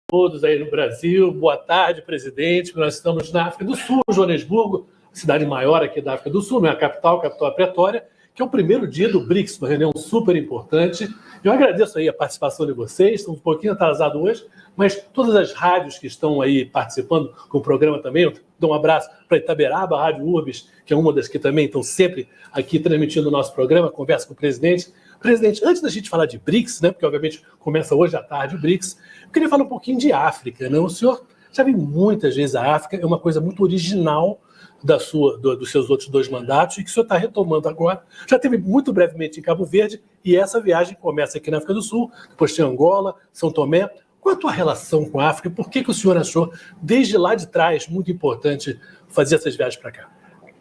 Todos aí no Brasil. Boa tarde, presidente. Nós estamos na África do Sul, Joanesburgo, cidade maior aqui da África do Sul, minha capital, capital Pretória, que é o primeiro dia do BRICS, uma reunião super importante. Eu agradeço aí a participação de vocês, estamos um pouquinho atrasados hoje, mas todas as rádios que estão aí participando com o programa também, eu dou um abraço para Itaberaba, a Rádio Urbis, que é uma das que também estão sempre aqui transmitindo o nosso programa, conversa com o presidente. Presidente, antes da gente falar de BRICS, né, porque obviamente começa hoje à tarde o BRICS, eu queria falar um pouquinho de África, né? O senhor já viu muitas vezes a África, é uma coisa muito original dos seus outros dois mandatos e que o senhor está retomando agora. Já teve muito brevemente em Cabo Verde e essa viagem começa aqui na África do Sul, depois tem Angola, São Tomé. Qual a tua relação com a África? Por que o senhor achou, desde lá de trás, muito importante fazer essas viagens para cá?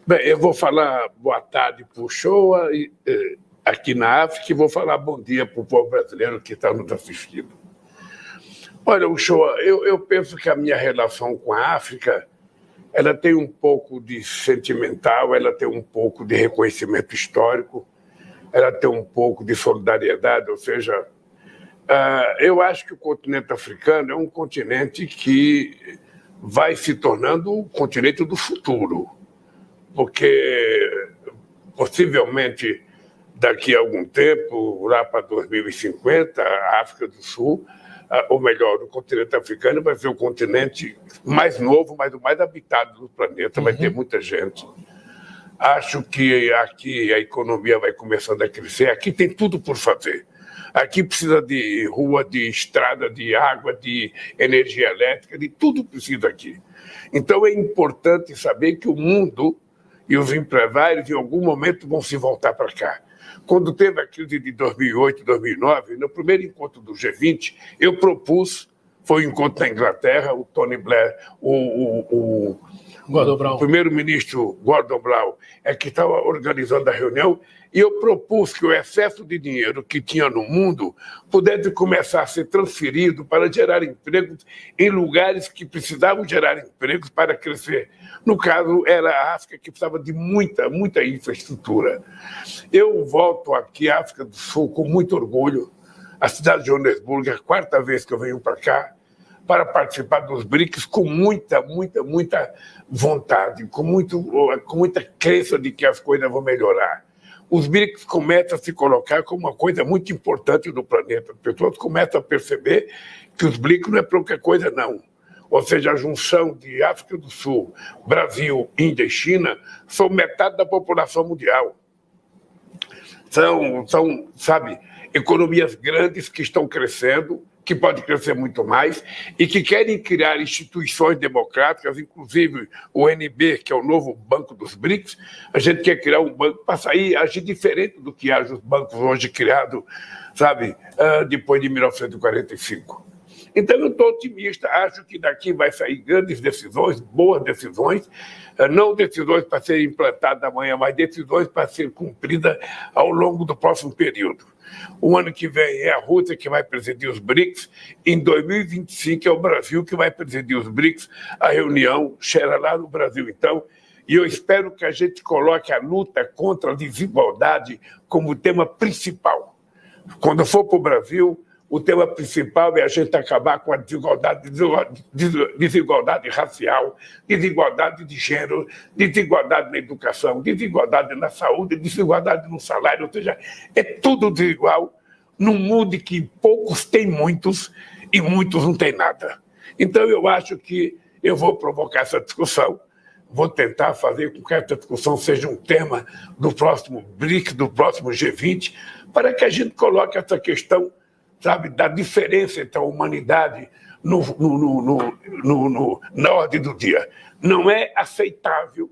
Bem, eu vou falar boa tarde para o Shoa, aqui na África, e vou falar bom dia para o povo brasileiro que está nos assistindo. Olha, o Shoa, eu penso que a minha relação com a África, ela tem um pouco de sentimental, ela tem um pouco de reconhecimento histórico, ela tem um pouco de solidariedade, ou seja, eu acho que o continente africano é um continente que vai se tornando o continente do futuro, porque possivelmente daqui a algum tempo, lá para 2050, a África do Sul, ou melhor, o continente africano vai ser o continente mais novo, mas o mais habitado do planeta, vai ter muita gente. Acho que aqui a economia vai começando a crescer, aqui tem tudo por fazer. Aqui precisa de rua, de estrada, de água, de energia elétrica, de tudo precisa aqui. Então é importante saber que o mundo e os empresários em algum momento vão se voltar para cá. Quando teve a crise de 2008, 2009, no primeiro encontro do G20, eu propus, foi um encontro na Inglaterra, o Tony Blair, o primeiro-ministro Gordon Brown é que estava organizando a reunião, e eu propus que o excesso de dinheiro que tinha no mundo pudesse começar a ser transferido para gerar empregos em lugares que precisavam gerar empregos para crescer. No caso, era a África que precisava de muita infraestrutura. Eu volto aqui à África do Sul com muito orgulho. A cidade de Joanesburgo é a quarta vez que eu venho para cá para participar dos BRICS com muita vontade, com muita crença de que as coisas vão melhorar. Os BRICS começam a se colocar como uma coisa muito importante no planeta. As pessoas começam a perceber que os BRICS não é pouca coisa, não. Ou seja, a junção de África do Sul, Brasil, Índia e China são metade da população mundial. São, sabe, economias grandes que estão crescendo, que podem crescer muito mais, e que querem criar instituições democráticas, inclusive o NB, que é o novo banco dos BRICS. A gente quer criar um banco para sair, agir diferente do que agem os bancos hoje criados, sabe, depois de 1945. Então, eu estou otimista, acho que daqui vai sair grandes decisões, boas decisões, não decisões para serem implantadas amanhã, mas decisões para serem cumpridas ao longo do próximo período. O ano que vem é a Rússia que vai presidir os BRICS, em 2025 é o Brasil que vai presidir os BRICS, a reunião será lá no Brasil, então, e eu espero que a gente coloque a luta contra a desigualdade como tema principal. Quando for para o Brasil, o tema principal é a gente acabar com a desigualdade racial, desigualdade de gênero, desigualdade na educação, desigualdade na saúde, desigualdade no salário, ou seja, é tudo desigual num mundo em que poucos têm muitos e muitos não têm nada. Então, eu acho que eu vou provocar essa discussão, vou tentar fazer com que essa discussão seja um tema do próximo BRICS, do próximo G20, para que a gente coloque essa questão, sabe, da diferença entre a humanidade na ordem do dia. Não é aceitável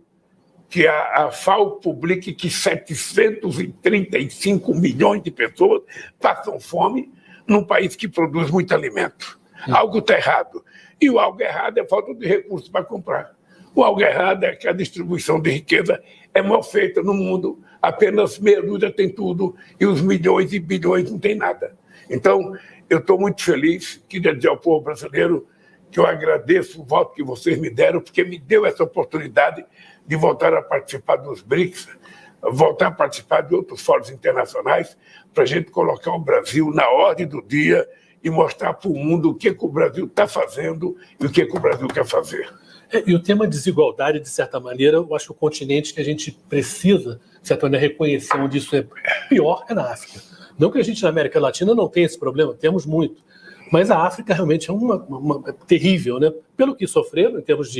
que a FAO publique que 735 milhões de pessoas passam fome num país que produz muito alimento. Algo está errado. E o algo errado é falta de recursos para comprar. O algo errado é que a distribuição de riqueza é mal feita no mundo. Apenas meia dúzia tem tudo e os milhões e bilhões não tem nada. Então, eu estou muito feliz, queria dizer ao povo brasileiro que eu agradeço o voto que vocês me deram, porque me deu essa oportunidade de voltar a participar dos BRICS, voltar a participar de outros fóruns internacionais, para a gente colocar o Brasil na ordem do dia e mostrar para o mundo o que o Brasil está fazendo e o que o Brasil quer fazer. E o tema desigualdade, de certa maneira, eu acho que o continente que a gente precisa, de certa maneira, reconhecer onde isso é pior é na África. Não que a gente na América Latina não tenha esse problema, temos muito. Mas a África realmente é uma terrível, né? Pelo que sofreram em termos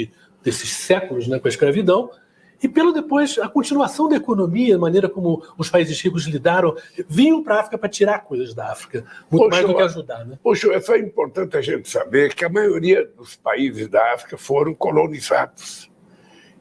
desses séculos, né, com a escravidão, e pelo depois a continuação da economia, a maneira como os países ricos lidaram, vinham para a África para tirar coisas da África, muito mais do que ajudar, né? Poxa, é só importante a gente saber que a maioria dos países da África foram colonizados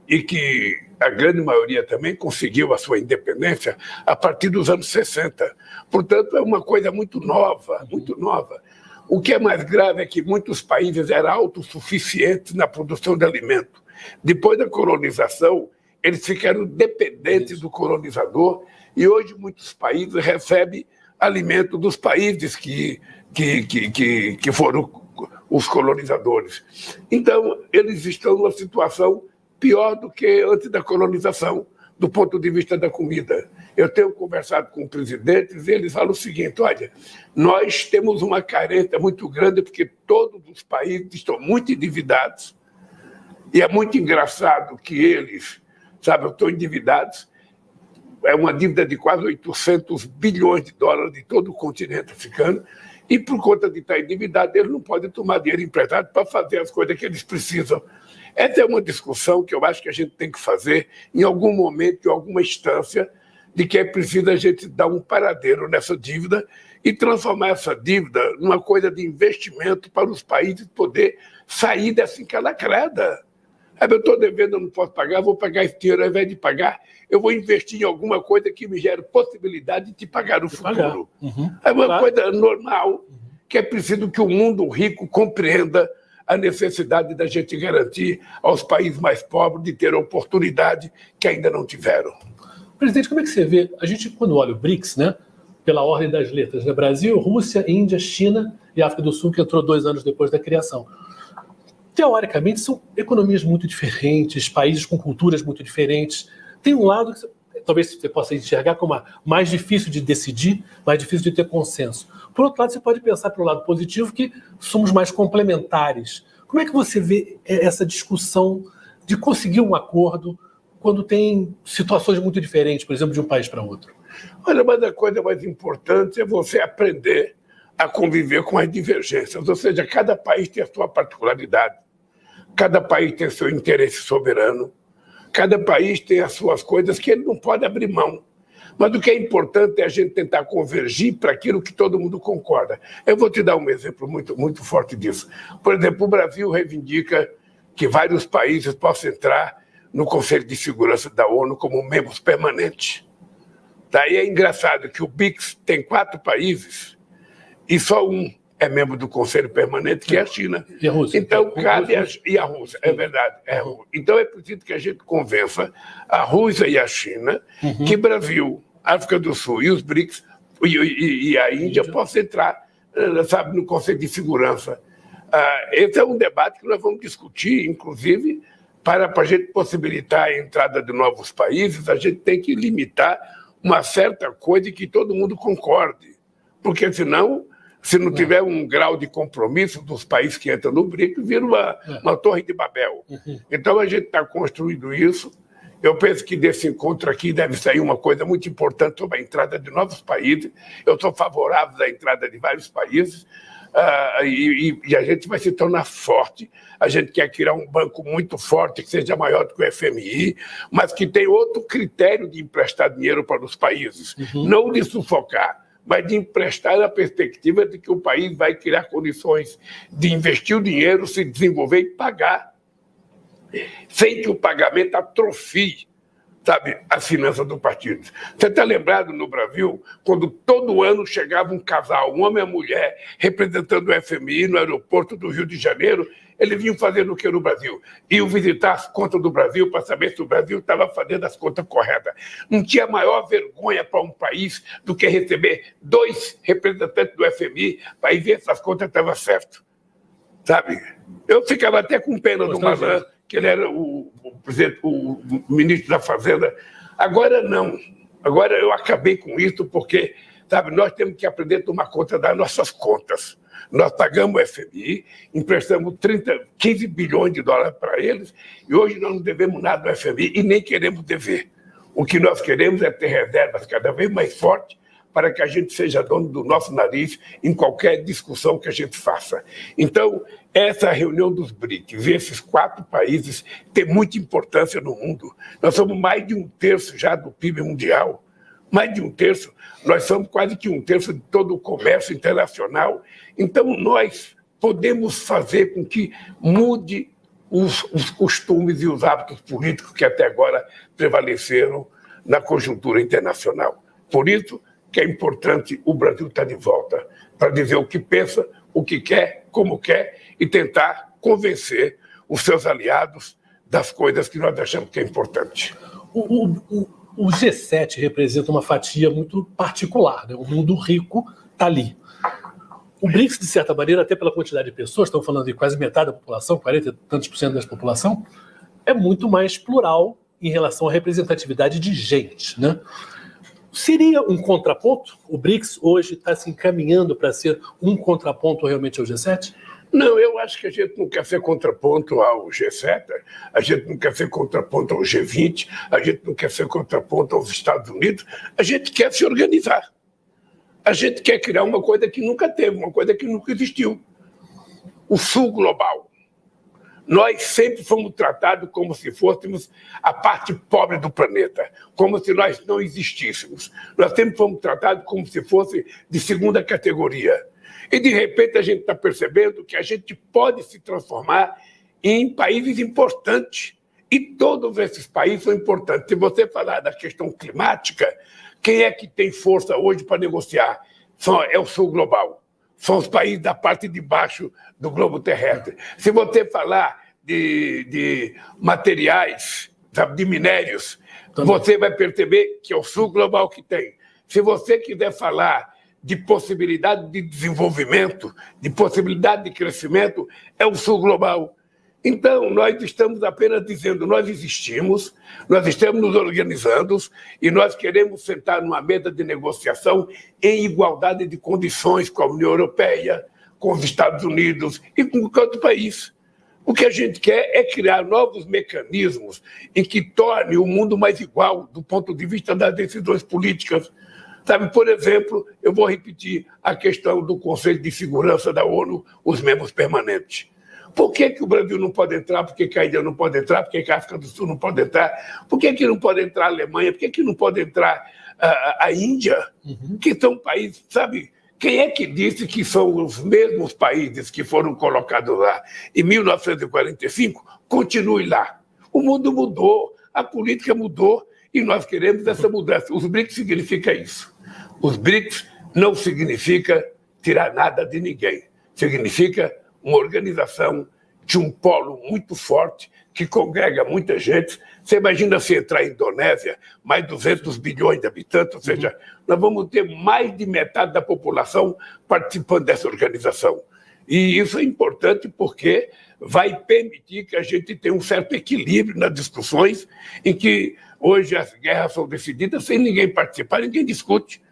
e que a grande maioria também conseguiu a sua independência a partir dos anos 60. Portanto, é uma coisa muito nova, muito nova. O que é mais grave é que muitos países eram autossuficientes na produção de alimento. Depois da colonização, eles ficaram dependentes do colonizador e hoje muitos países recebem alimento dos países que foram os colonizadores. Então, eles estão numa situação pior do que antes da colonização, do ponto de vista da comida. Eu tenho conversado com presidentes e eles falam o seguinte: olha, nós temos uma carência muito grande porque todos os países estão muito endividados e é muito engraçado que eles, estão endividados. É uma dívida de quase 800 bilhões de dólares de todo o continente africano e por conta de estar endividado, eles não podem tomar dinheiro emprestado para fazer as coisas que eles precisam. Essa é uma discussão que eu acho que a gente tem que fazer em algum momento, em alguma instância, de que é preciso a gente dar um paradeiro nessa dívida e transformar essa dívida numa coisa de investimento para os países poder sair dessa encalacrada. Eu estou devendo, eu não posso pagar, vou pagar esse dinheiro, ao invés de pagar, eu vou investir em alguma coisa que me gere possibilidade de te pagar no futuro. É uma coisa normal, que é preciso que o mundo rico compreenda a necessidade da gente garantir aos países mais pobres de ter a oportunidade que ainda não tiveram. Presidente, como é que você vê? A gente, quando olha o BRICS, né, pela ordem das letras, né, Brasil, Rússia, Índia, China e África do Sul, que entrou 2 anos depois da criação. Teoricamente, são economias muito diferentes, países com culturas muito diferentes. Tem um lado que talvez você possa enxergar como mais difícil de decidir, mais difícil de ter consenso. Por outro lado, você pode pensar pelo lado positivo que somos mais complementares. Como é que você vê essa discussão de conseguir um acordo quando tem situações muito diferentes, por exemplo, de um país para outro? Olha, mas a coisa mais importante é você aprender a conviver com as divergências. Ou seja, cada país tem a sua particularidade, cada país tem seu interesse soberano, cada país tem as suas coisas que ele não pode abrir mão. Mas o que é importante é a gente tentar convergir para aquilo que todo mundo concorda. Eu vou te dar um exemplo muito, muito forte disso. Por exemplo, o Brasil reivindica que vários países possam entrar no Conselho de Segurança da ONU como membros permanentes. Daí é engraçado que o BRICS tem 4 países e só um é membro do Conselho Permanente, que é a China. E a Rússia. Então, cabe e a Rússia, é verdade. Então, é preciso que a gente convença a Rússia e a China que Brasil, África do Sul e os BRICS e a Índia possam entrar, no Conselho de Segurança. Esse é um debate que nós vamos discutir, inclusive, para a gente possibilitar a entrada de novos países, a gente tem que limitar uma certa coisa que todo mundo concorde. Porque, senão, se não tiver um grau de compromisso dos países que entram no BRICS, vira uma torre de Babel. Então, a gente está construindo isso. Eu penso que desse encontro aqui deve sair uma coisa muito importante sobre a entrada de novos países. Eu sou favorável à entrada de vários países e a gente vai se tornar forte. A gente quer criar um banco muito forte, que seja maior do que o FMI, mas que tenha outro critério de emprestar dinheiro para os países. Não de sufocar, mas de emprestar na perspectiva de que o país vai criar condições de investir o dinheiro, se desenvolver e pagar, sem que o pagamento atrofie, as finanças do partido. Você está lembrado no Brasil, quando todo ano chegava um casal, um homem e uma mulher, representando o FMI no aeroporto do Rio de Janeiro, eles vinham fazendo o que no Brasil? Iam visitar as contas do Brasil para saber se o Brasil estava fazendo as contas corretas. Não tinha maior vergonha para um país do que receber 2 representantes do FMI para ir ver se as contas estavam certas. sabe? Eu ficava até com pena do Malan, que ele era o ministro da Fazenda. Agora não. Agora eu acabei com isso porque, sabe, nós temos que aprender a tomar conta das nossas contas. Nós pagamos o FMI, emprestamos 15 bilhões de dólares para eles e hoje nós não devemos nada ao FMI e nem queremos dever. O que nós queremos é ter reservas cada vez mais fortes para que a gente seja dono do nosso nariz em qualquer discussão que a gente faça. Então, essa reunião dos BRICS, esses 4 países, tem muita importância no mundo. Nós somos mais de 1/3 já do PIB mundial, mais de 1/3. Nós somos quase que 1/3 de todo o comércio internacional. Então, nós podemos fazer com que mude os costumes e os hábitos políticos que até agora prevaleceram na conjuntura internacional. Por isso que é importante o Brasil estar de volta, para dizer o que pensa, o que quer, como quer, e tentar convencer os seus aliados das coisas que nós achamos que é importante. O G7 representa uma fatia muito particular, né? O mundo rico está ali. O BRICS, de certa maneira, até pela quantidade de pessoas, estão falando de quase metade da população, 40 e tantos % da população, é muito mais plural em relação à representatividade de gente, né? Seria um contraponto? O BRICS hoje está se encaminhando para ser um contraponto realmente ao G7? Não, eu acho que a gente não quer ser contraponto ao G7, a gente não quer ser contraponto ao G20, a gente não quer ser contraponto aos Estados Unidos, a gente quer se organizar. A gente quer criar uma coisa que nunca teve, uma coisa que nunca existiu. O Sul Global. Nós sempre fomos tratados como se fôssemos a parte pobre do planeta, como se nós não existíssemos. Nós sempre fomos tratados como se fosse de segunda categoria. E, de repente, a gente está percebendo que a gente pode se transformar em países importantes. E todos esses países são importantes. Se você falar da questão climática, quem é que tem força hoje para negociar? É o Sul Global. São os países da parte de baixo do globo terrestre. Se você falar de materiais, sabe, de minérios, você vai perceber que é o Sul Global que tem. Se você quiser falar de possibilidade de desenvolvimento, de possibilidade de crescimento, é o Sul Global. Então, nós estamos apenas dizendo, nós existimos, nós estamos nos organizando e nós queremos sentar numa mesa de negociação em igualdade de condições com a União Europeia, com os Estados Unidos e com qualquer outro país. O que a gente quer é criar novos mecanismos em que torne o mundo mais igual do ponto de vista das decisões políticas. Sabe, por exemplo, eu vou repetir a questão do Conselho de Segurança da ONU, os membros permanentes. Por que o Brasil não pode entrar? Por que a Índia não pode entrar? Por que a África do Sul não pode entrar? Por que não pode entrar a Alemanha? Por que não pode entrar a Índia? Que são países, sabe? Quem é que disse que são os mesmos países que foram colocados lá em 1945? Continue lá. O mundo mudou, a política mudou e nós queremos essa mudança. Os BRICS significa isso. Os BRICS não significa tirar nada de ninguém. Significa uma organização de um polo muito forte, que congrega muita gente. Você imagina se entrar em Indonésia, mais 200 bilhões de habitantes, ou seja, nós vamos ter mais de metade da população participando dessa organização. E isso é importante porque vai permitir que a gente tenha um certo equilíbrio nas discussões, em que hoje as guerras são decididas sem ninguém participar, ninguém discute.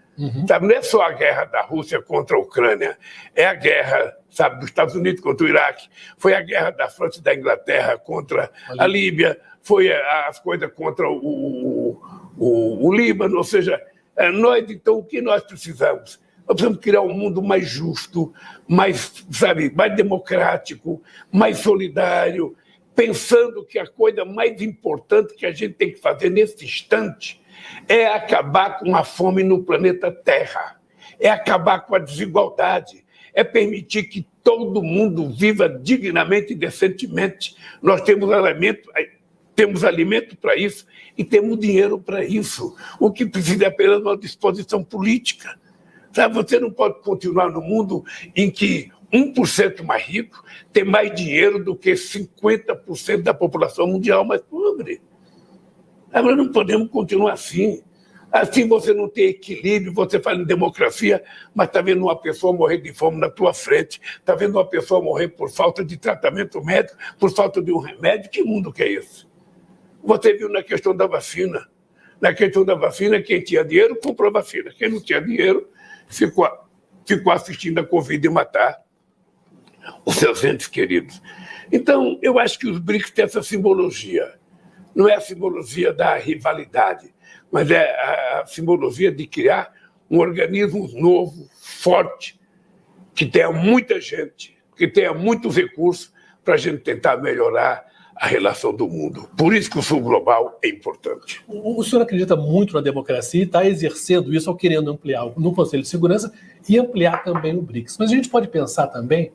Sabe, não é só a guerra da Rússia contra a Ucrânia, é a guerra, sabe, dos Estados Unidos contra o Iraque, foi a guerra da França e da Inglaterra contra a Líbia, foi as coisas contra o Líbano, ou seja, nós, então, o que nós precisamos? Nós precisamos criar um mundo mais justo, mais, sabe, mais democrático, mais solidário, pensando que a coisa mais importante que a gente tem que fazer nesse instante é acabar com a fome no planeta Terra, é acabar com a desigualdade, é permitir que todo mundo viva dignamente e decentemente. Nós temos alimento para isso e temos dinheiro para isso. O que precisa é apenas uma disposição política. Sabe, você não pode continuar no mundo em que 1% mais rico tem mais dinheiro do que 50% da população mundial mais pobre. Agora não podemos continuar assim. Assim você não tem equilíbrio, você fala em democracia, mas está vendo uma pessoa morrer de fome na tua frente, está vendo uma pessoa morrer por falta de tratamento médico, por falta de um remédio. Que mundo que é esse? Você viu na questão da vacina. Na questão da vacina, quem tinha dinheiro comprou vacina. Quem não tinha dinheiro ficou assistindo a Covid matar os seus entes queridos. Então, eu acho que os BRICS têm essa simbologia. Não é a simbologia da rivalidade, mas é a simbologia de criar um organismo novo, forte, que tenha muita gente, que tenha muitos recursos para a gente tentar melhorar a relação do mundo. Por isso que o Sul Global é importante. O senhor acredita muito na democracia e está exercendo isso ao querendo ampliar no Conselho de Segurança e ampliar também o BRICS. Mas a gente pode pensar também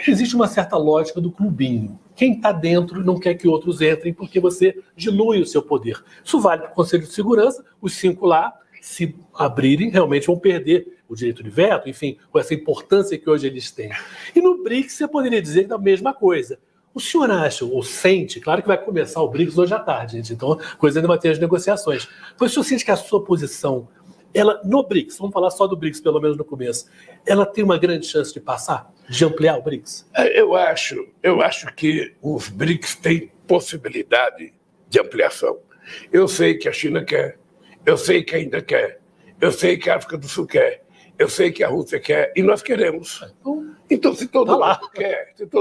que existe uma certa lógica do clubinho. Quem está dentro não quer que outros entrem porque você dilui o seu poder. Isso vale para o Conselho de Segurança, os 5 lá, se abrirem, realmente vão perder o direito de veto, enfim, com essa importância que hoje eles têm. E no BRICS você poderia dizer a mesma coisa. O senhor acha, ou sente, claro que vai começar o BRICS hoje à tarde, gente, então a coisa ainda vai ter as negociações, mas o senhor sente que a sua posição, ela no BRICS, vamos falar só do BRICS pelo menos no começo, ela tem uma grande chance de passar, de ampliar o BRICS? Eu acho que os BRICS têm possibilidade de ampliação. Eu sei que a China quer, eu sei que a Índia quer, eu sei que a África do Sul quer, eu sei que a Rússia quer, e nós queremos. Então, se todo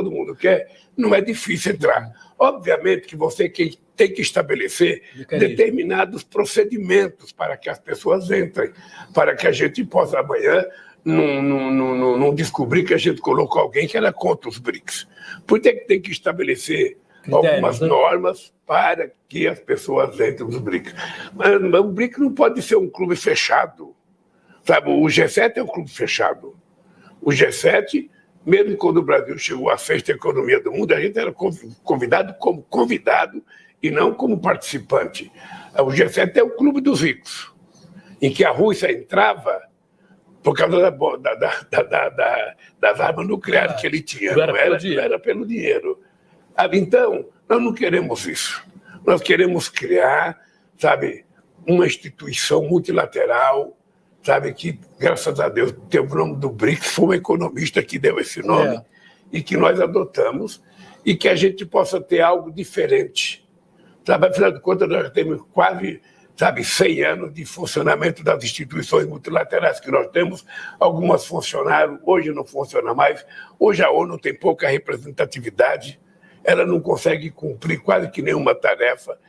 mundo quer, não é difícil entrar. Obviamente que você tem que estabelecer determinados procedimentos para que as pessoas entrem, para que a gente possa amanhã não descobrir que a gente colocou alguém que era contra os BRICS. Por que tem que estabelecer algumas normas para que as pessoas entrem nos BRICS. Mas o BRICS não pode ser um clube fechado. Sabe, o G7 é um clube fechado. O G7, mesmo quando o Brasil chegou à 6ª economia do mundo, a gente era convidado como convidado e não como participante. O G7 é o clube dos ricos, em que a Rússia entrava por causa das armas nucleares que ele tinha. Não era pelo dinheiro. Então, nós não queremos isso. Nós queremos criar, sabe, uma instituição multilateral, sabe, que, graças a Deus, tem o nome do BRICS, foi um economista que deu esse nome, e que nós adotamos, e que a gente possa ter algo diferente. Sabe, afinal de contas, nós já temos quase, 100 anos de funcionamento das instituições multilaterais que nós temos. Algumas funcionaram, hoje não funciona mais. Hoje a ONU tem pouca representatividade, ela não consegue cumprir quase que nenhuma tarefa.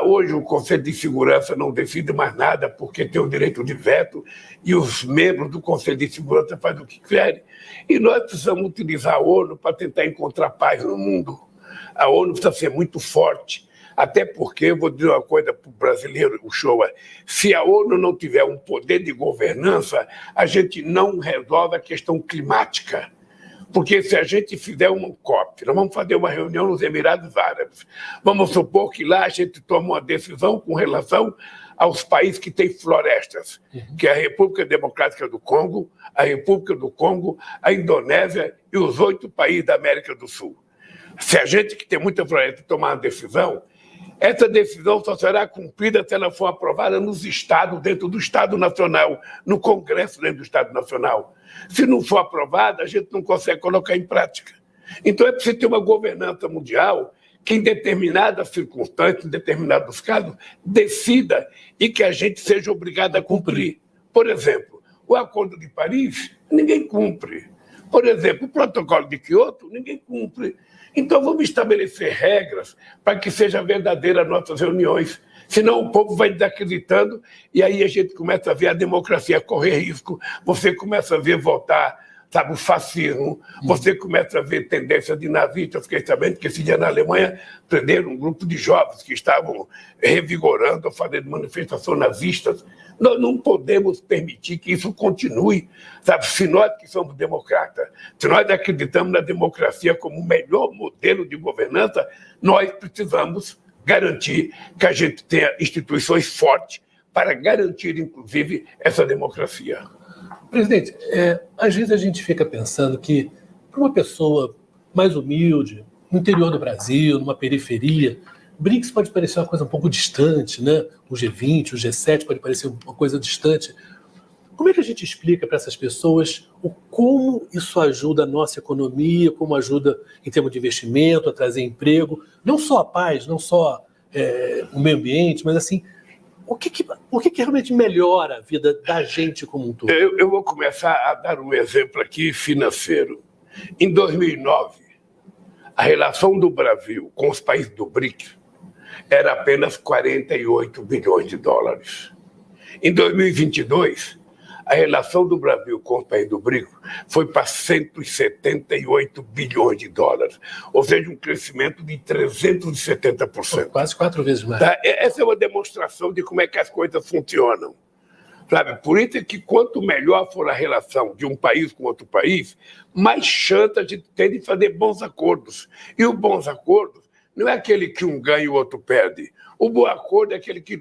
Hoje o Conselho de Segurança não decide mais nada porque tem o direito de veto e os membros do Conselho de Segurança fazem o que querem. E nós precisamos utilizar a ONU para tentar encontrar paz no mundo. A ONU precisa ser muito forte, até porque, eu vou dizer uma coisa para o brasileiro, o Shoa, se a ONU não tiver um poder de governança, a gente não resolve a questão climática. Porque se a gente fizer uma COP, nós vamos fazer uma reunião nos Emirados Árabes, vamos supor que lá a gente toma uma decisão com relação aos países que têm florestas, que é a República Democrática do Congo, a República do Congo, a Indonésia e os 8 países da América do Sul. Se a gente que tem muita floresta tomar uma decisão, essa decisão só será cumprida se ela for aprovada nos estados, dentro do Estado Nacional, no Congresso dentro do Estado Nacional. Se não for aprovada, a gente não consegue colocar em prática. Então é preciso ter uma governança mundial que, em determinadas circunstâncias, em determinados casos, decida e que a gente seja obrigado a cumprir. Por exemplo, o Acordo de Paris, ninguém cumpre. Por exemplo, o Protocolo de Quioto, ninguém cumpre. Então vamos estabelecer regras para que sejam verdadeiras nossas reuniões. Senão o povo vai desacreditando e aí a gente começa a ver a democracia correr risco, você começa a ver voltar, o fascismo, você começa a ver tendência de nazistas. Fiquei sabendo que esse dia na Alemanha prenderam um grupo de jovens que estavam revigorando, fazendo manifestações nazistas. Nós não podemos permitir que isso continue, se nós que somos democratas, se nós acreditamos na democracia como o melhor modelo de governança, nós precisamos garantir que a gente tenha instituições fortes para garantir, inclusive, essa democracia. Presidente, às vezes a gente fica pensando que, para uma pessoa mais humilde, no interior do Brasil, numa periferia, o BRICS pode parecer uma coisa um pouco distante, né? O G20, o G7 pode parecer uma coisa distante. Como é que a gente explica para essas pessoas como isso ajuda a nossa economia, como ajuda em termos de investimento, a trazer emprego, não só a paz, não só o meio ambiente, mas assim, o que realmente melhora a vida da gente como um todo? Eu vou começar a dar um exemplo aqui financeiro. Em 2009, a relação do Brasil com os países do BRICS era apenas 48 bilhões de dólares. Em 2022, a relação do Brasil com os países do BRICS foi para 178 bilhões de dólares, ou seja, um crescimento de 370%. Quase 4 vezes mais. Tá? Essa é uma demonstração de como é que as coisas funcionam. Sabe? Por isso é que quanto melhor for a relação de um país com outro país, mais chance a gente tem de fazer bons acordos. E os bons acordos não é aquele que um ganha e o outro perde. O bom acordo é aquele que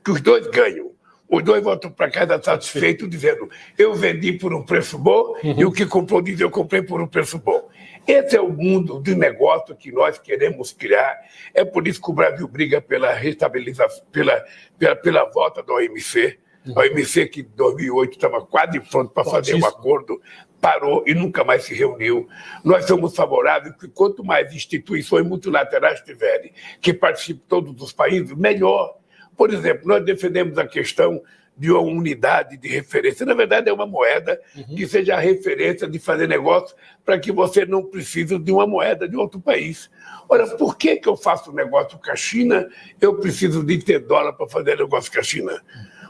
os dois ganham. Os dois voltam para casa satisfeitos, dizendo: eu vendi por um preço bom, e o que comprou diz: eu comprei por um preço bom. Esse é o mundo de negócio que nós queremos criar. É por isso que o Brasil briga pela restabilização, pela volta da OMC. A OMC, que em 2008 estava quase pronto para fazer um acordo, parou e nunca mais se reuniu. Nós somos favoráveis que quanto mais instituições multilaterais tiverem, que participem todos os países, melhor. Por exemplo, nós defendemos a questão de uma unidade de referência. Na verdade, é uma moeda que seja a referência de fazer negócio para que você não precise de uma moeda de outro país. Ora, por que eu faço negócio com a China? Eu preciso de ter dólar para fazer negócio com a China.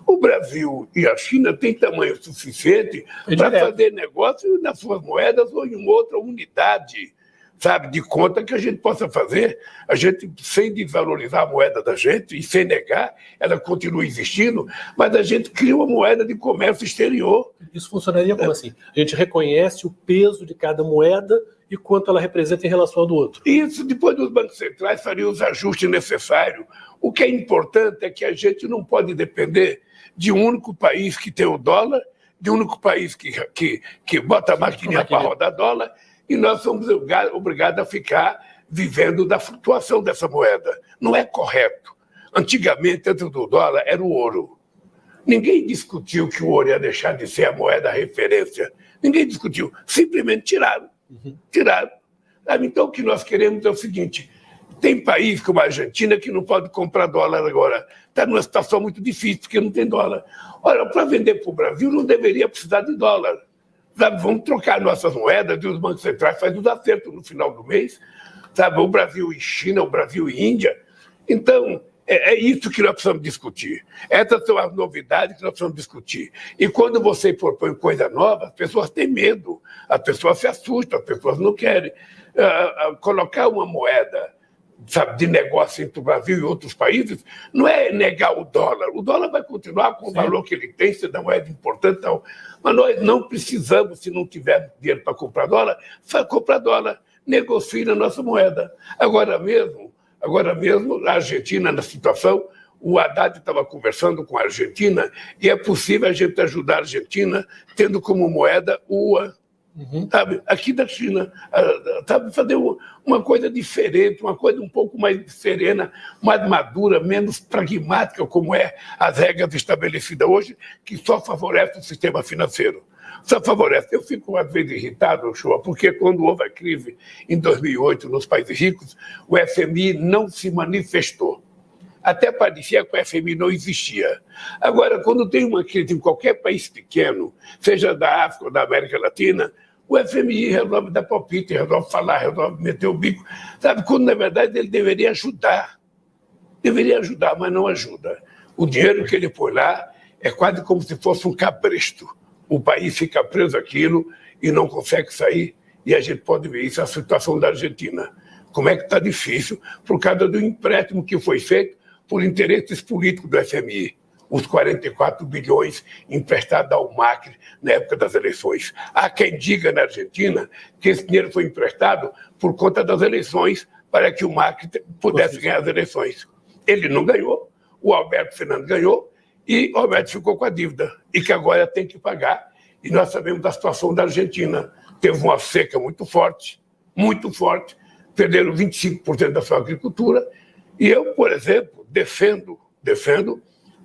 O Brasil e a China têm tamanho suficiente para fazer negócio nas suas moedas ou em outra unidade, sabe, de conta que a gente possa fazer. A gente, sem desvalorizar a moeda da gente e sem negar, ela continua existindo, mas a gente cria uma moeda de comércio exterior. Isso funcionaria como assim? A gente reconhece o peso de cada moeda e quanto ela representa em relação ao do outro. Isso, depois dos bancos centrais fariam os ajustes necessários. O que é importante é que a gente não pode depender de um único país que tem o dólar, de um único país que bota a maquininha para rodar dólar, e nós somos obrigados a ficar vivendo da flutuação dessa moeda. Não é correto. Antigamente, dentro do dólar, era o ouro. Ninguém discutiu que o ouro ia deixar de ser a moeda referência. Ninguém discutiu. Simplesmente tiraram. Tiraram. Então, o que nós queremos é o seguinte: tem país como a Argentina que não pode comprar dólar agora. Está numa situação muito difícil, porque não tem dólar. Olha, para vender para o Brasil não deveria precisar de dólar. Sabe, vamos trocar nossas moedas, e os bancos centrais fazem os acertos no final do mês. Sabe, o Brasil e China, o Brasil e Índia. Então, é isso que nós precisamos discutir. Essas são as novidades que nós precisamos discutir. E quando você propõe coisa nova, as pessoas têm medo, as pessoas se assustam, as pessoas não querem. Colocar uma moeda, sabe, de negócio entre o Brasil e outros países, não é negar o dólar. O dólar vai continuar com o valor que ele tem, sendo uma moeda importante, tal. Mas nós não precisamos, se não tiver dinheiro para comprar dólar, comprar dólar, negocie na nossa moeda. Agora mesmo, a Argentina, na situação, o Haddad estava conversando com a Argentina e é possível a gente ajudar a Argentina tendo como moeda o yuan. Sabe, aqui da China, sabe, fazer uma coisa diferente, uma coisa um pouco mais serena, mais madura, menos pragmática, como é as regras estabelecidas hoje, que só favorece o sistema financeiro. Só favorece. Eu fico, às vezes, irritado, Shoa, porque quando houve a crise em 2008 nos países ricos, o FMI não se manifestou. Até parecia que o FMI não existia. Agora, quando tem uma crise em qualquer país pequeno, seja da África ou da América Latina, o FMI resolve dar palpite, resolve falar, resolve meter o bico. Sabe, quando, na verdade, ele deveria ajudar. Deveria ajudar, mas não ajuda. O dinheiro que ele põe lá é quase como se fosse um cabresto. O país fica preso àquilo e não consegue sair. E a gente pode ver isso, a situação da Argentina. Como é que está difícil por causa do empréstimo que foi feito por interesses políticos do FMI. Os 44 bilhões emprestados ao Macri na época das eleições. Há quem diga na Argentina que esse dinheiro foi emprestado por conta das eleições para que o Macri pudesse ganhar as eleições. Ele não ganhou, o Alberto Fernandes ganhou e o Alberto ficou com a dívida e que agora tem que pagar. E nós sabemos da situação da Argentina. Teve uma seca muito forte, perderam 25% da sua agricultura E eu, por exemplo, defendo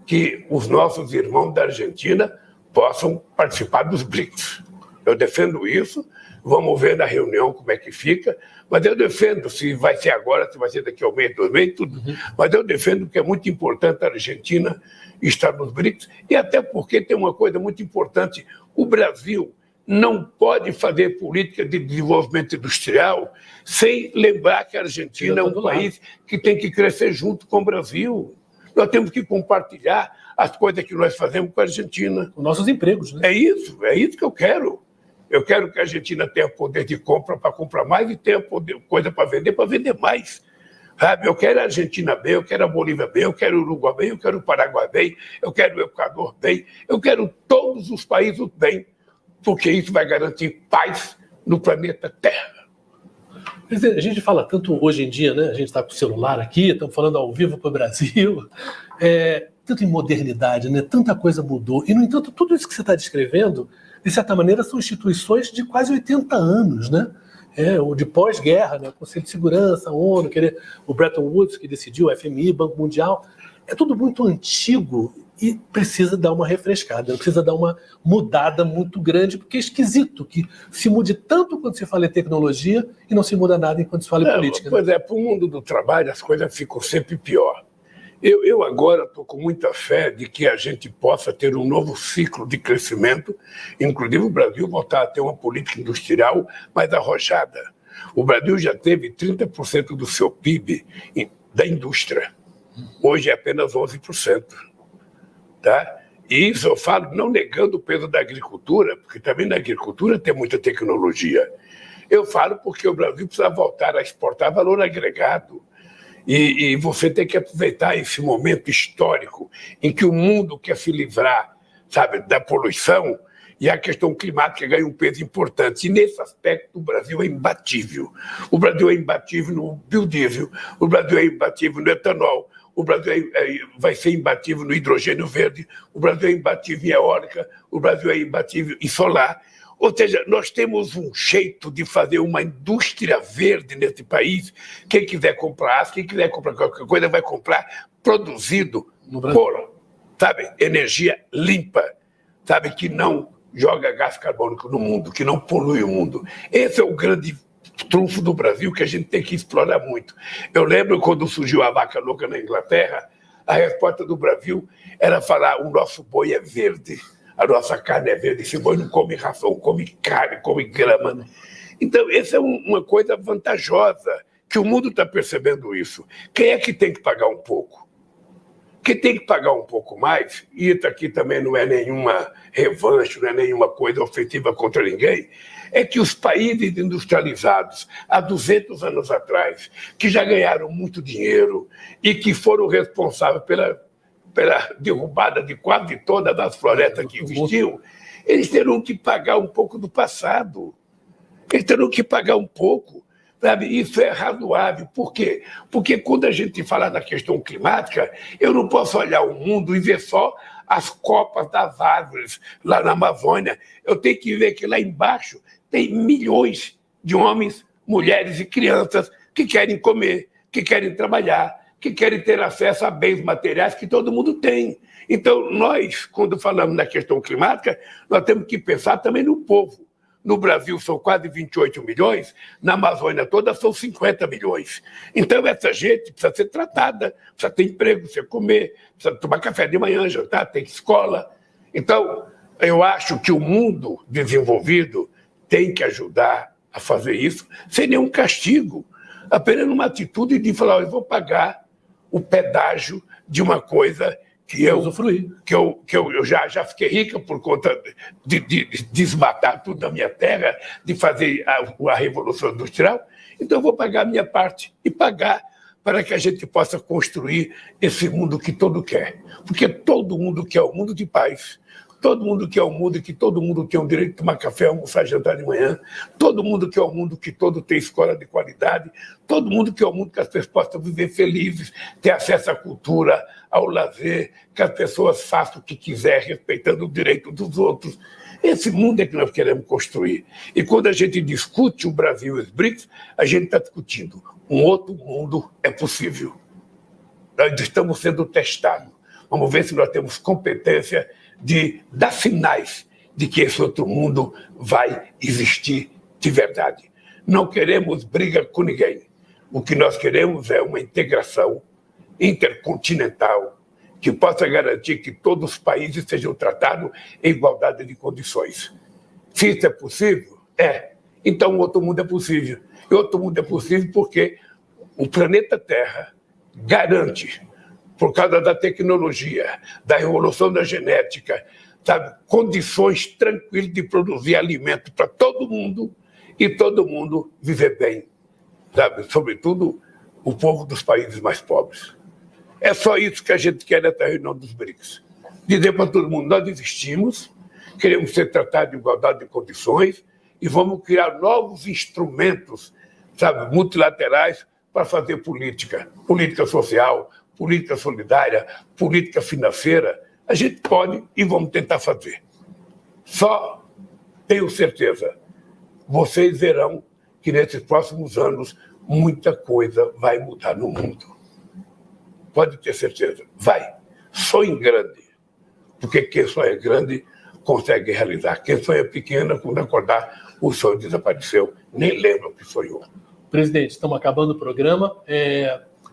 que os nossos irmãos da Argentina possam participar dos BRICS. Eu defendo isso, vamos ver na reunião como é que fica, mas eu defendo, se vai ser agora, se vai ser daqui ao mês, 2 meses, tudo. Mas eu defendo que é muito importante a Argentina estar nos BRICS, e até porque tem uma coisa muito importante, o Brasil não pode fazer política de desenvolvimento industrial sem lembrar que a Argentina é um país que tem que crescer junto com o Brasil. Nós temos que compartilhar as coisas que nós fazemos com a Argentina. Os nossos empregos, né? É isso que eu quero. Eu quero que a Argentina tenha poder de compra para comprar mais e tenha coisa para vender mais. Sabe? Eu quero a Argentina bem, eu quero a Bolívia bem, eu quero o Uruguai bem, eu quero o Paraguai bem, eu quero o Equador bem, eu quero todos os países bem, porque isso vai garantir paz no planeta Terra. A gente fala tanto hoje em dia, né? A gente está com o celular aqui, estamos falando ao vivo para o Brasil, tanto em modernidade, né? Tanta coisa mudou. E, no entanto, tudo isso que você está descrevendo, de certa maneira, são instituições de quase 80 anos, né? O de pós-guerra, né? O Conselho de Segurança, a ONU, o Bretton Woods, que decidiu, o FMI, Banco Mundial. É tudo muito antigo e precisa dar uma refrescada, precisa dar uma mudada muito grande, porque é esquisito que se mude tanto quando se fala em tecnologia e não se muda nada enquanto se fala em política. Pois é, para o mundo do trabalho as coisas ficam sempre pior. Eu agora estou com muita fé de que a gente possa ter um novo ciclo de crescimento, inclusive o Brasil voltar a ter uma política industrial mais arrojada. O Brasil já teve 30% do seu PIB da indústria. Hoje é apenas 11%. Tá? E isso eu falo não negando o peso da agricultura, porque também na agricultura tem muita tecnologia. Eu falo porque o Brasil precisa voltar a exportar valor agregado. E você tem que aproveitar esse momento histórico em que o mundo quer se livrar, sabe, da poluição, e a questão climática ganha um peso importante. E nesse aspecto o Brasil é imbatível. O Brasil é imbatível no biodiesel, o Brasil é imbatível no etanol, o Brasil vai ser imbatível no hidrogênio verde, o Brasil é imbatível em eólica, o Brasil é imbatível em solar. Ou seja, nós temos um jeito de fazer uma indústria verde nesse país. Quem quiser comprar aço, quem quiser comprar qualquer coisa, vai comprar produzido por, sabe, energia limpa, sabe, que não joga gás carbônico no mundo, que não polui o mundo. Esse é o grande trunfo do Brasil que a gente tem que explorar muito. Eu lembro quando surgiu a vaca louca na Inglaterra, a resposta do Brasil era falar: o nosso boi é verde. A nossa carne é verde, esse boi não come ração, come carne, come grama. Então, essa é uma coisa vantajosa, que o mundo está percebendo isso. Quem é que tem que pagar um pouco? Quem tem que pagar um pouco mais, e isso aqui também não é nenhuma revanche, não é nenhuma coisa ofensiva contra ninguém, é que os países industrializados, há 200 anos atrás, que já ganharam muito dinheiro e que foram responsáveis pela derrubada de quase todas as florestas que existiam, eles terão que pagar um pouco do passado. Eles terão que pagar um pouco. Sabe? Isso é razoável. Por quê? Porque quando a gente fala da questão climática, eu não posso olhar o mundo e ver só as copas das árvores lá na Amazônia. Eu tenho que ver que lá embaixo tem milhões de homens, mulheres e crianças que querem comer, que querem trabalhar, que querem ter acesso a bens materiais que todo mundo tem. Então, nós, quando falamos na questão climática, nós temos que pensar também no povo. No Brasil são quase 28 milhões, na Amazônia toda são 50 milhões. Então, essa gente precisa ser tratada, precisa ter emprego, precisa comer, precisa tomar café de manhã, jantar, ter escola. Então, eu acho que o mundo desenvolvido tem que ajudar a fazer isso sem nenhum castigo, apenas numa atitude de falar: eu vou pagar o pedágio de uma coisa que eu já fiquei rica por conta de desmatar tudo na minha terra, de fazer a Revolução Industrial. Então, eu vou pagar a minha parte e pagar para que a gente possa construir esse mundo que todo quer. Porque todo mundo quer um mundo de paz. Todo mundo quer um mundo que todo mundo tem o direito de tomar café, almoçar, jantar de manhã. Todo mundo quer um mundo que todo tem escola de qualidade. Todo mundo quer um mundo que as pessoas possam viver felizes, ter acesso à cultura, ao lazer, que as pessoas façam o que quiser, respeitando o direito dos outros. Esse mundo é que nós queremos construir. E quando a gente discute o Brasil e os BRICS, a gente está discutindo um outro mundo é possível. nós estamos sendo testados. Vamos ver se nós temos competência de dar sinais de que esse outro mundo vai existir de verdade. Não queremos briga com ninguém. O que nós queremos é uma integração intercontinental que possa garantir que todos os países sejam tratados em igualdade de condições. Se isso é possível, então outro mundo é possível. E outro mundo é possível porque o planeta Terra garante, por causa da tecnologia, da evolução da genética, sabe, condições tranquilas de produzir alimento para todo mundo e todo mundo viver bem, sabe? Sobretudo o povo dos países mais pobres. É só isso que a gente quer nessa reunião dos BRICS. Dizer para todo mundo, nós existimos, queremos ser tratados de igualdade de condições e vamos criar novos instrumentos, sabe, multilaterais para fazer política social, política solidária, política financeira. A gente pode e vamos tentar fazer. Só tenho certeza, vocês verão que nesses próximos anos muita coisa vai mudar no mundo. Pode ter certeza, vai. Sonhe grande, porque quem sonha grande consegue realizar. Quem sonha pequeno, quando acordar, o sonho desapareceu, nem lembra o que sonhou. Presidente, estamos acabando o programa.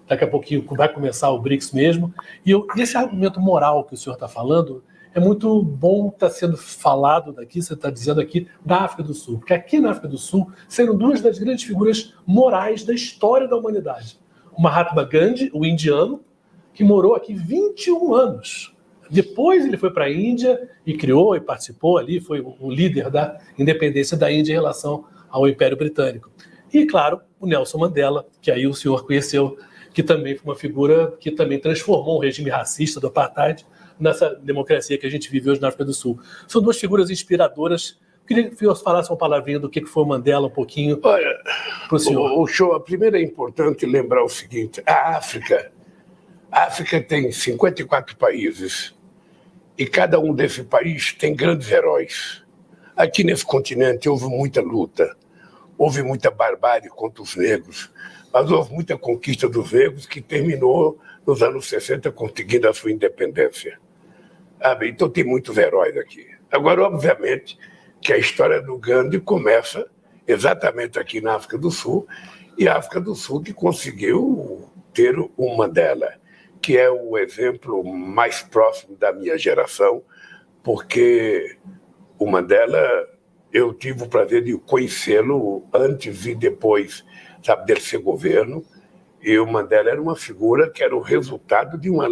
Daqui a pouquinho vai começar o BRICS mesmo. E esse argumento moral que o senhor está falando é muito bom estar sendo falado daqui, você está dizendo aqui, da África do Sul. Porque aqui na África do Sul serão duas das grandes figuras morais da história da humanidade. O Mahatma Gandhi, o indiano, que morou aqui 21 anos. Depois ele foi para a Índia e criou e participou ali, foi o líder da independência da Índia em relação ao Império Britânico. E, claro, o Nelson Mandela, que aí o senhor conheceu, que também foi uma figura que também transformou o regime racista do apartheid nessa democracia que a gente vive hoje na África do Sul. São duas figuras inspiradoras. Eu queria que o senhor falasse uma palavrinha do que foi o Mandela um pouquinho. Olha, para o senhor. O show, primeiro é importante lembrar o seguinte, a África tem 54 países e cada um desses países tem grandes heróis. Aqui nesse continente houve muita luta, houve muita barbárie contra os negros, mas houve muita conquista dos negros que terminou nos anos 60 conseguindo a sua independência. Então tem muitos heróis aqui. Agora, obviamente, que a história do Gandhi começa exatamente aqui na África do Sul, e a África do Sul que conseguiu ter o Mandela, que é o exemplo mais próximo da minha geração, porque o Mandela, eu tive o prazer de conhecê-lo antes e depois, sabe, dele ser governo, e o Mandela era uma figura que era o resultado de uma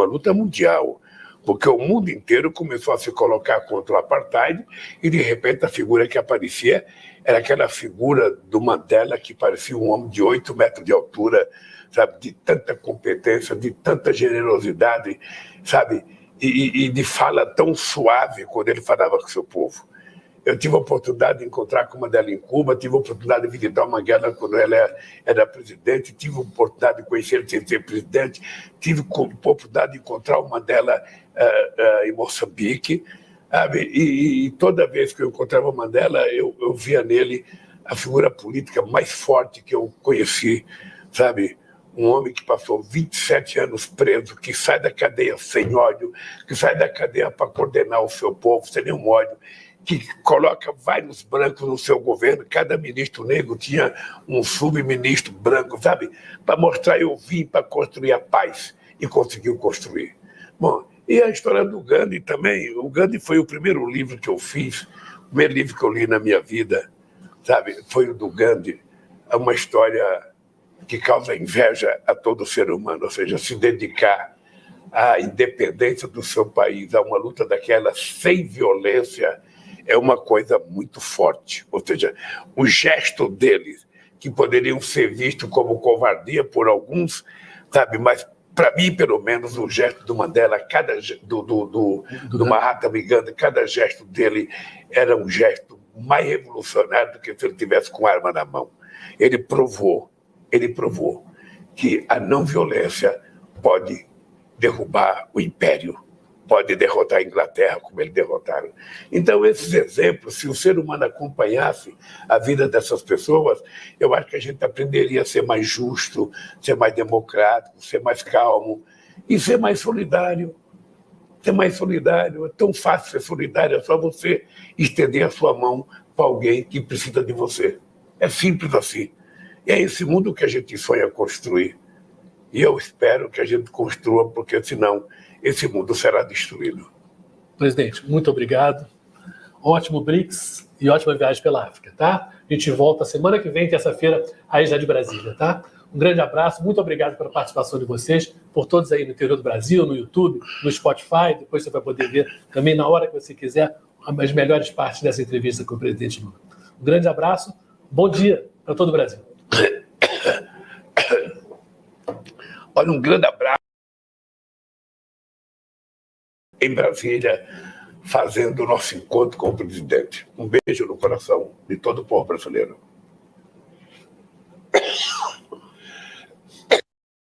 luta mundial, porque o mundo inteiro começou a se colocar contra o apartheid e, de repente, a figura que aparecia era aquela figura do Mandela que parecia um homem de 8 metros de altura, sabe, de tanta competência, de tanta generosidade, sabe, e de fala tão suave quando ele falava com o seu povo. Eu tive a oportunidade de encontrar com o Mandela em Cuba, tive a oportunidade de visitar o Mandela quando ela era presidente, tive a oportunidade de conhecer ele sem ser presidente, tive a oportunidade de encontrar o Mandela em Moçambique, sabe? E toda vez que eu encontrava o Mandela, eu via nele a figura política mais forte que eu conheci, sabe? Um homem que passou 27 anos preso, que sai da cadeia sem ódio, que sai da cadeia para coordenar o seu povo sem nenhum ódio, que coloca vários brancos no seu governo, cada ministro negro tinha um subministro branco, sabe? Para mostrar eu vim para construir a paz, e conseguiu construir. Bom, e a história do Gandhi também, o Gandhi foi o primeiro livro que eu fiz, o primeiro livro que eu li na minha vida, sabe? Foi o do Gandhi, é uma história que causa inveja a todo ser humano, ou seja, se dedicar à independência do seu país, a uma luta daquela sem violência, é uma coisa muito forte. Ou seja, o gesto deles, que poderiam ser vistos como covardia por alguns, sabe, mas para mim, pelo menos, o gesto do Mandela, do Mahatma Gandhi, cada gesto dele era um gesto mais revolucionário do que se ele tivesse com arma na mão. Ele provou que a não violência pode derrubar o império. pode derrotar a Inglaterra como eles derrotaram. Então, esses exemplos, se o ser humano acompanhasse a vida dessas pessoas, eu acho que a gente aprenderia a ser mais justo, ser mais democrático, ser mais calmo e ser mais solidário. Ser mais solidário. É tão fácil ser solidário, é só você estender a sua mão para alguém que precisa de você. É simples assim. E é esse mundo que a gente sonha construir. E eu espero que a gente construa, porque senão esse mundo será destruído. Presidente, muito obrigado. Ótimo BRICS e ótima viagem pela África, tá? A gente volta semana que vem, terça-feira, aí já de Brasília, tá? Um grande abraço, muito obrigado pela participação de vocês, por todos aí no interior do Brasil, no YouTube, no Spotify, depois você vai poder ver também na hora que você quiser as melhores partes dessa entrevista com o presidente Lula. Um grande abraço, bom dia para todo o Brasil. Olha, um grande abraço em Brasília, fazendo o nosso encontro com o presidente. Um beijo no coração de todo o povo brasileiro.